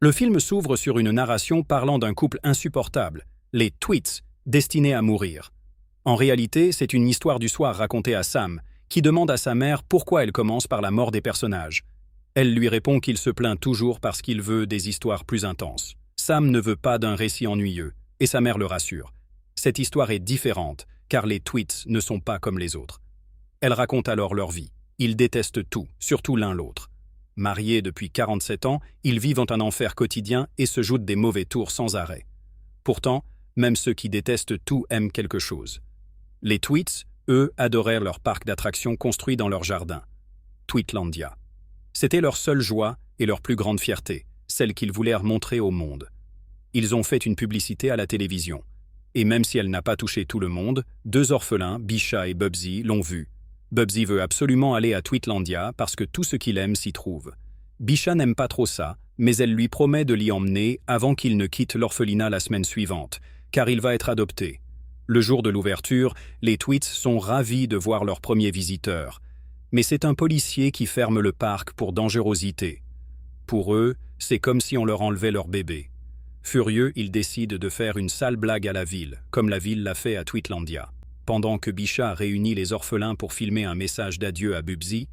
Le film s'ouvre sur une narration parlant d'un couple insupportable, les Tweets, destinés à mourir. En réalité, c'est une histoire du soir racontée à Sam, qui demande à sa mère pourquoi elle commence par la mort des personnages. Elle lui répond qu'il se plaint toujours parce qu'il veut des histoires plus intenses. Sam ne veut pas d'un récit ennuyeux, et sa mère le rassure. Cette histoire est différente, car les Tweets ne sont pas comme les autres. Elle raconte alors leur vie. Ils détestent tout, surtout l'un l'autre. Mariés depuis 47 ans, ils vivent un enfer quotidien et se jouent des mauvais tours sans arrêt. Pourtant, même ceux qui détestent tout aiment quelque chose. Les Tweets, eux, adorèrent leur parc d'attractions construit dans leur jardin, Tweetlandia. C'était leur seule joie et leur plus grande fierté, celle qu'ils voulèrent montrer au monde. Ils ont fait une publicité à la télévision. Et même si elle n'a pas touché tout le monde, deux orphelins, Bisha et Bubsy, l'ont vue. Bubsy veut absolument aller à Tweetlandia parce que tout ce qu'il aime s'y trouve. Bisha n'aime pas trop ça, mais elle lui promet de l'y emmener avant qu'il ne quitte l'orphelinat la semaine suivante, car il va être adopté. Le jour de l'ouverture, les Tweets sont ravis de voir leur premier visiteur. Mais c'est un policier qui ferme le parc pour dangerosité. Pour eux, c'est comme si on leur enlevait leur bébé. Furieux, ils décident de faire une sale blague à la ville, comme la ville l'a fait à Tweetlandia. Pendant que Bisha réunit les orphelins pour filmer un message d'adieu à Bubsy,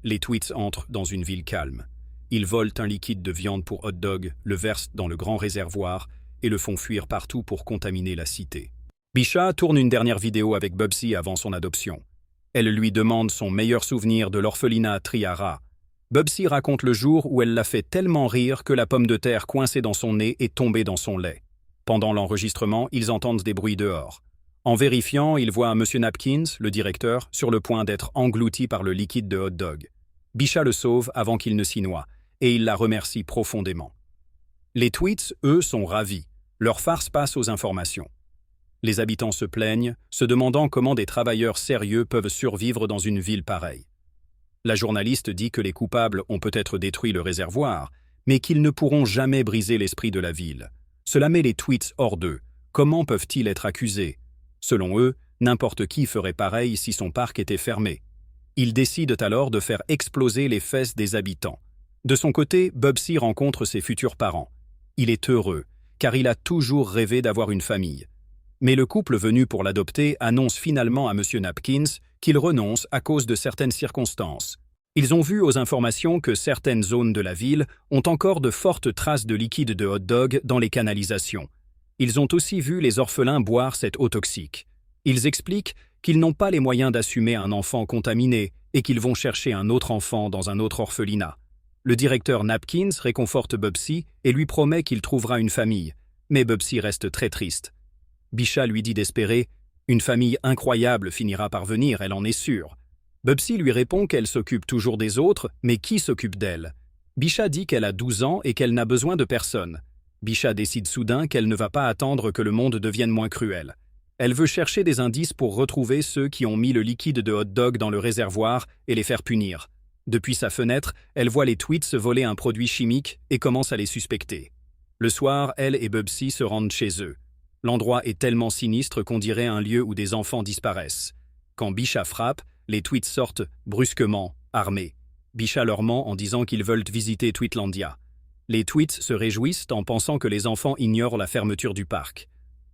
les Tweets entrent dans une ville calme. Ils volent un liquide de viande pour hot dog, le versent dans le grand réservoir et le font fuir partout pour contaminer la cité. Bisha tourne une dernière vidéo avec Bubsy avant son adoption. Elle lui demande son meilleur souvenir de l'orphelinat Triara. Bubsy raconte le jour où elle l'a fait tellement rire que la pomme de terre coincée dans son nez est tombée dans son lait. Pendant l'enregistrement, ils entendent des bruits dehors. En vérifiant, ils voient M. Napkins, le directeur, sur le point d'être englouti par le liquide de hot dog. Bisha le sauve avant qu'il ne s'y noie, et il la remercie profondément. Les Tweets, eux, sont ravis. Leur farce passe aux informations. Les habitants se plaignent, se demandant comment des travailleurs sérieux peuvent survivre dans une ville pareille. La journaliste dit que les coupables ont peut-être détruit le réservoir, mais qu'ils ne pourront jamais briser l'esprit de la ville. Cela met les Tweets hors d'eux. Comment peuvent-ils être accusés? Selon eux, n'importe qui ferait pareil si son parc était fermé. Ils décident alors de faire exploser les fesses des habitants. De son côté, Bubsy rencontre ses futurs parents. Il est heureux, car il a toujours rêvé d'avoir une famille. Mais le couple venu pour l'adopter annonce finalement à M. Napkins qu'il renonce à cause de certaines circonstances. Ils ont vu aux informations que certaines zones de la ville ont encore de fortes traces de liquide de hot dog dans les canalisations. Ils ont aussi vu les orphelins boire cette eau toxique. Ils expliquent qu'ils n'ont pas les moyens d'assumer un enfant contaminé et qu'ils vont chercher un autre enfant dans un autre orphelinat. Le directeur Napkins réconforte Bubsy et lui promet qu'il trouvera une famille, mais Bubsy reste très triste. Bisha lui dit d'espérer « Une famille incroyable finira par venir, elle en est sûre ». Bubsy lui répond qu'elle s'occupe toujours des autres, mais qui s'occupe d'elle? Bisha dit qu'elle a 12 ans et qu'elle n'a besoin de personne. Bisha décide soudain qu'elle ne va pas attendre que le monde devienne moins cruel. Elle veut chercher des indices pour retrouver ceux qui ont mis le liquide de hot dog dans le réservoir et les faire punir. Depuis sa fenêtre, elle voit les Tweets se voler un produit chimique et commence à les suspecter. Le soir, elle et Bubsy se rendent chez eux. L'endroit est tellement sinistre qu'on dirait un lieu où des enfants disparaissent. Quand Bisha frappe, les Tweets sortent brusquement, armés. Bisha leur ment en disant qu'ils veulent visiter Tweetlandia. Les Tweets se réjouissent en pensant que les enfants ignorent la fermeture du parc.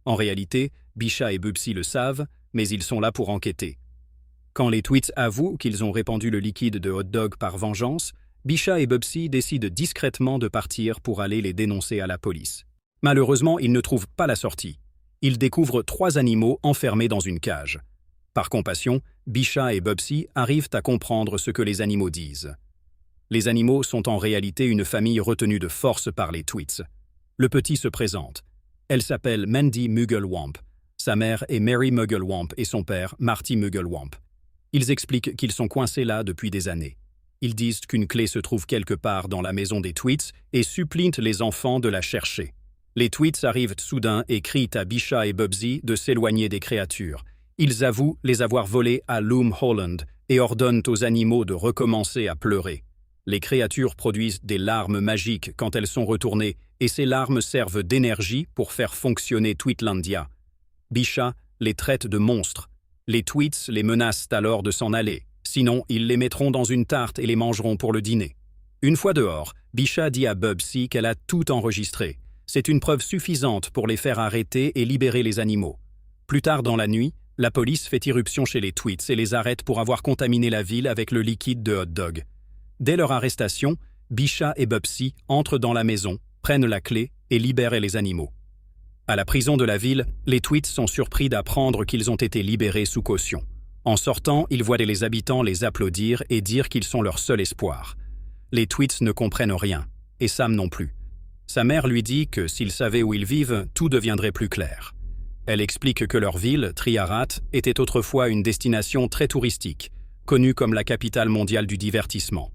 En réalité, Bisha et Bubsy le savent, mais ils sont là pour enquêter. Quand les Tweets avouent qu'ils ont répandu le liquide de hot dog par vengeance, Bisha et Bubsy décident discrètement de partir pour aller les dénoncer à la police. Malheureusement, ils ne trouvent pas la sortie. Ils découvrent 3 animaux enfermés dans une cage. Par compassion, Bisha et Bubsy arrivent à comprendre ce que les animaux disent. Les animaux sont en réalité une famille retenue de force par les Tweets. Le petit se présente. Elle s'appelle Mandy Mugglewamp. Sa mère est Mary Mugglewamp et son père, Marty Mugglewamp. Ils expliquent qu'ils sont coincés là depuis des années. Ils disent qu'une clé se trouve quelque part dans la maison des Tweets et supplient les enfants de la chercher. Les Tweets arrivent soudain et crient à Bisha et Bubsy de s'éloigner des créatures. Ils avouent les avoir volées à Loom Holland et ordonnent aux animaux de recommencer à pleurer. Les créatures produisent des larmes magiques quand elles sont retournées et ces larmes servent d'énergie pour faire fonctionner Tweetlandia. Bisha les traite de monstres. Les Tweets les menacent alors de s'en aller, sinon ils les mettront dans une tarte et les mangeront pour le dîner. Une fois dehors, Bisha dit à Bubsy qu'elle a tout enregistré. C'est une preuve suffisante pour les faire arrêter et libérer les animaux. Plus tard dans la nuit, la police fait irruption chez les Tweets et les arrête pour avoir contaminé la ville avec le liquide de hot dog. Dès leur arrestation, Bisha et Bubsy entrent dans la maison, prennent la clé et libèrent les animaux. À la prison de la ville, les Tweets sont surpris d'apprendre qu'ils ont été libérés sous caution. En sortant, ils voient les habitants les applaudir et dire qu'ils sont leur seul espoir. Les Tweets ne comprennent rien, et Sam non plus. Sa mère lui dit que s'ils savaient où ils vivent, tout deviendrait plus clair. Elle explique que leur ville, Triarat, était autrefois une destination très touristique, connue comme la capitale mondiale du divertissement.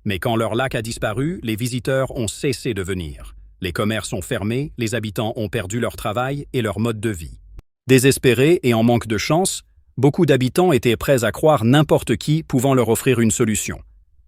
Mais quand leur lac a disparu, les visiteurs ont cessé de venir. Les commerces sont fermés, les habitants ont perdu leur travail et leur mode de vie. Désespérés et en manque de chance, beaucoup d'habitants étaient prêts à croire n'importe qui pouvant leur offrir une solution.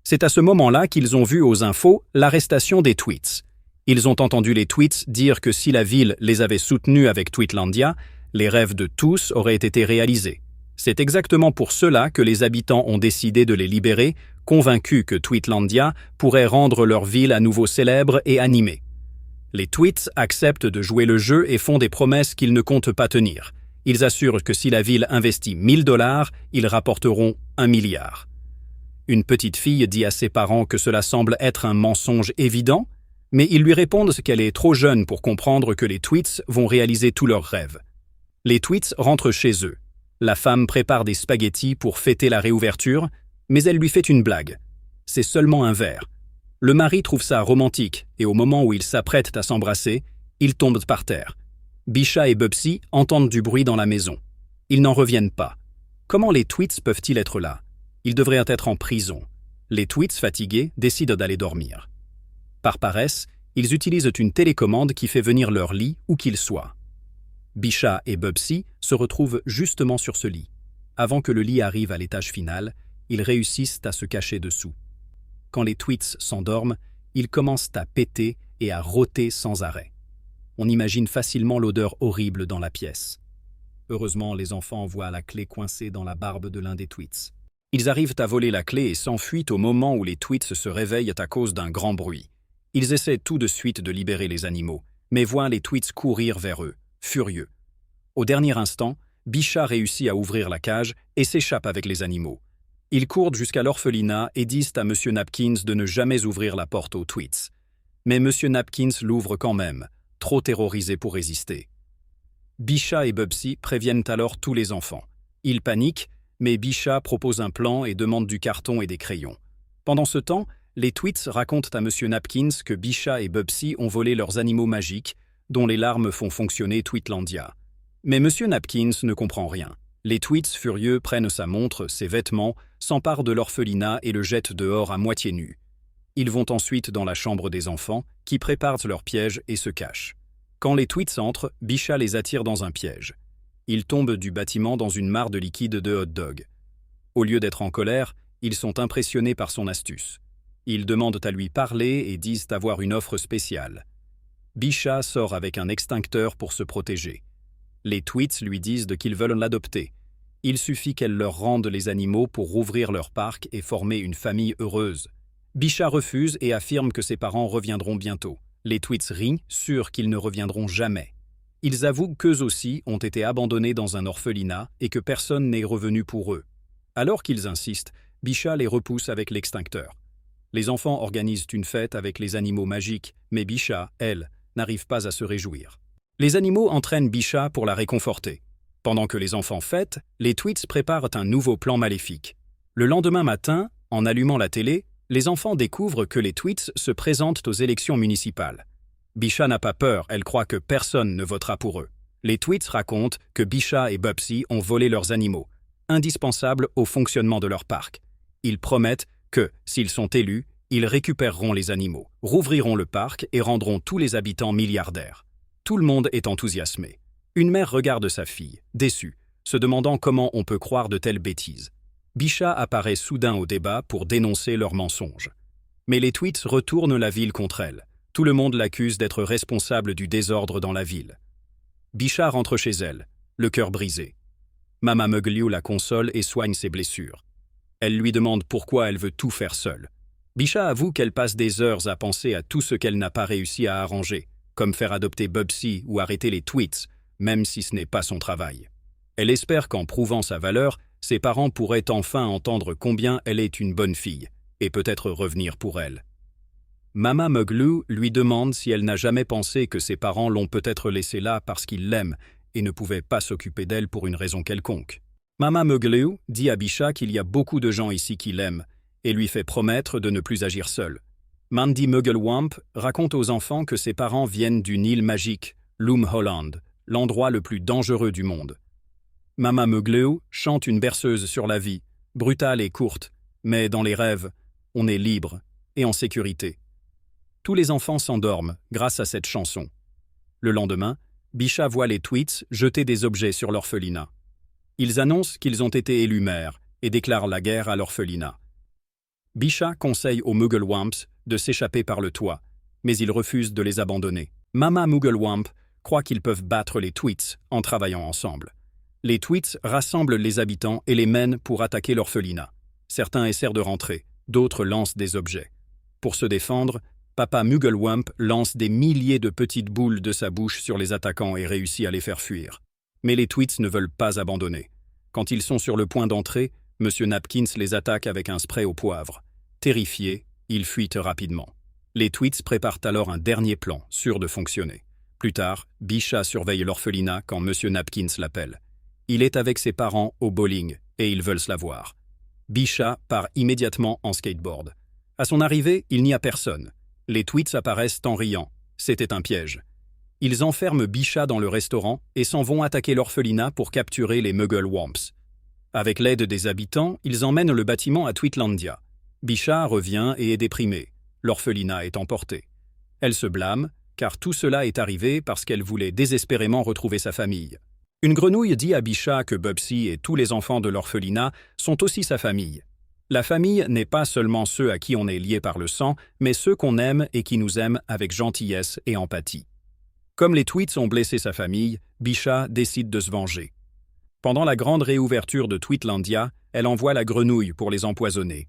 C'est à ce moment-là qu'ils ont vu aux infos l'arrestation des Tweets. Ils ont entendu les Tweets dire que si la ville les avait soutenus avec Tweetlandia, les rêves de tous auraient été réalisés. C'est exactement pour cela que les habitants ont décidé de les libérer, convaincus que Tweetlandia pourrait rendre leur ville à nouveau célèbre et animée. Les Tweets acceptent de jouer le jeu et font des promesses qu'ils ne comptent pas tenir. Ils assurent que si la ville investit 1 000 $, ils rapporteront 1 milliard. Une petite fille dit à ses parents que cela semble être un mensonge évident, mais ils lui répondent qu'elle est trop jeune pour comprendre que les Tweets vont réaliser tous leurs rêves. Les Tweets rentrent chez eux. La femme prépare des spaghettis pour fêter la réouverture, mais elle lui fait une blague. C'est seulement un verre. Le mari trouve ça romantique, et au moment où ils s'apprêtent à s'embrasser, ils tombent par terre. Bisha et Bubsy entendent du bruit dans la maison. Ils n'en reviennent pas. Comment les Tweets peuvent-ils être là? Ils devraient être en prison. Les Tweets, fatigués, décident d'aller dormir. Par paresse, ils utilisent une télécommande qui fait venir leur lit où qu'ils soient. Bisha et Bubsy se retrouvent justement sur ce lit. Avant que le lit arrive à l'étage final, ils réussissent à se cacher dessous. Quand les Tweets s'endorment, ils commencent à péter et à rôter sans arrêt. On imagine facilement l'odeur horrible dans la pièce. Heureusement, les enfants voient la clé coincée dans la barbe de l'un des Tweets. Ils arrivent à voler la clé et s'enfuient au moment où les Tweets se réveillent à cause d'un grand bruit. Ils essaient tout de suite de libérer les animaux, mais voient les Tweets courir vers eux, furieux. Au dernier instant, Bisha réussit à ouvrir la cage et s'échappe avec les animaux. Ils courent jusqu'à l'orphelinat et disent à M. Napkins de ne jamais ouvrir la porte aux Tweets. Mais M. Napkins l'ouvre quand même, trop terrorisé pour résister. Bisha et Bubsy préviennent alors tous les enfants. Ils paniquent, mais Bisha propose un plan et demande du carton et des crayons. Pendant ce temps, les Tweets racontent à M. Napkins que Bisha et Bubsy ont volé leurs animaux magiques, dont les larmes font fonctionner Tweetlandia. Mais M. Napkins ne comprend rien. Les Tweets, furieux, prennent sa montre, ses vêtements, s'emparent de l'orphelinat et le jettent dehors à moitié nu. Ils vont ensuite dans la chambre des enfants, qui préparent leur piège et se cachent. Quand les Tweets entrent, Bisha les attire dans un piège. Ils tombent du bâtiment dans une mare de liquide de hot dog. Au lieu d'être en colère, ils sont impressionnés par son astuce. Ils demandent à lui parler et disent avoir une offre spéciale. Bisha sort avec un extincteur pour se protéger. Les Tweets lui disent qu'ils veulent l'adopter. Il suffit qu'elle leur rende les animaux pour rouvrir leur parc et former une famille heureuse. Bisha refuse et affirme que ses parents reviendront bientôt. Les Tweets rient, sûrs qu'ils ne reviendront jamais. Ils avouent qu'eux aussi ont été abandonnés dans un orphelinat et que personne n'est revenu pour eux. Alors qu'ils insistent, Bisha les repousse avec l'extincteur. Les enfants organisent une fête avec les animaux magiques, mais Bisha, elle, n'arrive pas à se réjouir. Les animaux entraînent Bisha pour la réconforter. Pendant que les enfants fêtent, les Tweets préparent un nouveau plan maléfique. Le lendemain matin, en allumant la télé, les enfants découvrent que les Tweets se présentent aux élections municipales. Bisha n'a pas peur, elle croit que personne ne votera pour eux. Les Tweets racontent que Bisha et Bubsy ont volé leurs animaux, indispensables au fonctionnement de leur parc. Ils promettent que, s'ils sont élus, ils récupéreront les animaux, rouvriront le parc et rendront tous les habitants milliardaires. Tout le monde est enthousiasmé. Une mère regarde sa fille, déçue, se demandant comment on peut croire de telles bêtises. Bisha apparaît soudain au débat pour dénoncer leurs mensonges. Mais les Tweets retournent la ville contre elle. Tout le monde l'accuse d'être responsable du désordre dans la ville. Bisha rentre chez elle, le cœur brisé. Mama Mugliu la console et soigne ses blessures. Elle lui demande pourquoi elle veut tout faire seule. Bisha avoue qu'elle passe des heures à penser à tout ce qu'elle n'a pas réussi à arranger, comme faire adopter Bubsy ou arrêter les tweets, même si ce n'est pas son travail. Elle espère qu'en prouvant sa valeur, ses parents pourraient enfin entendre combien elle est une bonne fille, et peut-être revenir pour elle. Mama Muglu lui demande si elle n'a jamais pensé que ses parents l'ont peut-être laissée là parce qu'ils l'aiment et ne pouvaient pas s'occuper d'elle pour une raison quelconque. Mama Muglu dit à Bisha qu'il y a beaucoup de gens ici qui l'aiment et lui fait promettre de ne plus agir seule. Mandy Mugglewump raconte aux enfants que ses parents viennent d'une île magique, Loom Holland, l'endroit le plus dangereux du monde. Mama Muglu chante une berceuse sur la vie, brutale et courte, mais dans les rêves, on est libre et en sécurité. Tous les enfants s'endorment grâce à cette chanson. Le lendemain, Bisha voit les tweets jeter des objets sur l'orphelinat. Ils annoncent qu'ils ont été élus maires et déclarent la guerre à l'orphelinat. Bisha conseille aux Mugglewumps de s'échapper par le toit, mais ils refusent de les abandonner. Mama Mugglewump croit qu'ils peuvent battre les tweets en travaillant ensemble. Les tweets rassemblent les habitants et les mènent pour attaquer l'orphelinat. Certains essaient de rentrer, d'autres lancent des objets. Pour se défendre, Papa Mugglewump lance des milliers de petites boules de sa bouche sur les attaquants et réussit à les faire fuir. Mais les tweets ne veulent pas abandonner. Quand ils sont sur le point d'entrer, M. Napkins les attaque avec un spray au poivre. Terrifiés, ils fuient rapidement. Les tweets préparent alors un dernier plan, sûr de fonctionner. Plus tard, Bisha surveille l'orphelinat quand M. Napkins l'appelle. Il est avec ses parents au bowling et ils veulent se la voir. Bisha part immédiatement en skateboard. À son arrivée, il n'y a personne. Les tweets apparaissent en riant. C'était un piège. Ils enferment Bisha dans le restaurant et s'en vont attaquer l'orphelinat pour capturer les Mugglewumps. Avec l'aide des habitants, ils emmènent le bâtiment à Tweetlandia. Bisha revient et est déprimée. L'orphelinat est emporté. Elle se blâme, car tout cela est arrivé parce qu'elle voulait désespérément retrouver sa famille. Une grenouille dit à Bisha que Bubsy et tous les enfants de l'orphelinat sont aussi sa famille. La famille n'est pas seulement ceux à qui on est lié par le sang, mais ceux qu'on aime et qui nous aiment avec gentillesse et empathie. Comme les tweets ont blessé sa famille, Bisha décide de se venger. Pendant la grande réouverture de Tweetlandia, elle envoie la grenouille pour les empoisonner.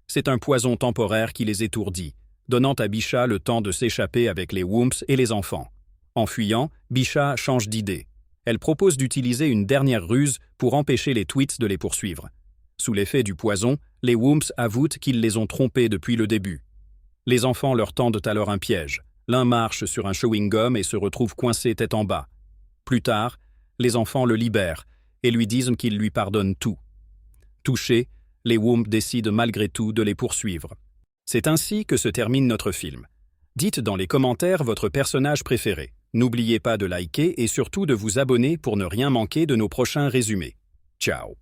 C'est un poison temporaire qui les étourdit, donnant à Bisha le temps de s'échapper avec les Wumps et les enfants. En fuyant, Bisha change d'idée. Elle propose d'utiliser une dernière ruse pour empêcher les tweets de les poursuivre. Sous l'effet du poison, les Wumps avouent qu'ils les ont trompés depuis le début. Les enfants leur tendent alors un piège. L'un marche sur un chewing-gum et se retrouve coincé tête en bas. Plus tard, les enfants le libèrent et lui disent qu'ils lui pardonnent tout. Touchés, les Wumps décident malgré tout de les poursuivre. C'est ainsi que se termine notre film. Dites dans les commentaires votre personnage préféré. N'oubliez pas de liker et surtout de vous abonner pour ne rien manquer de nos prochains résumés. Ciao.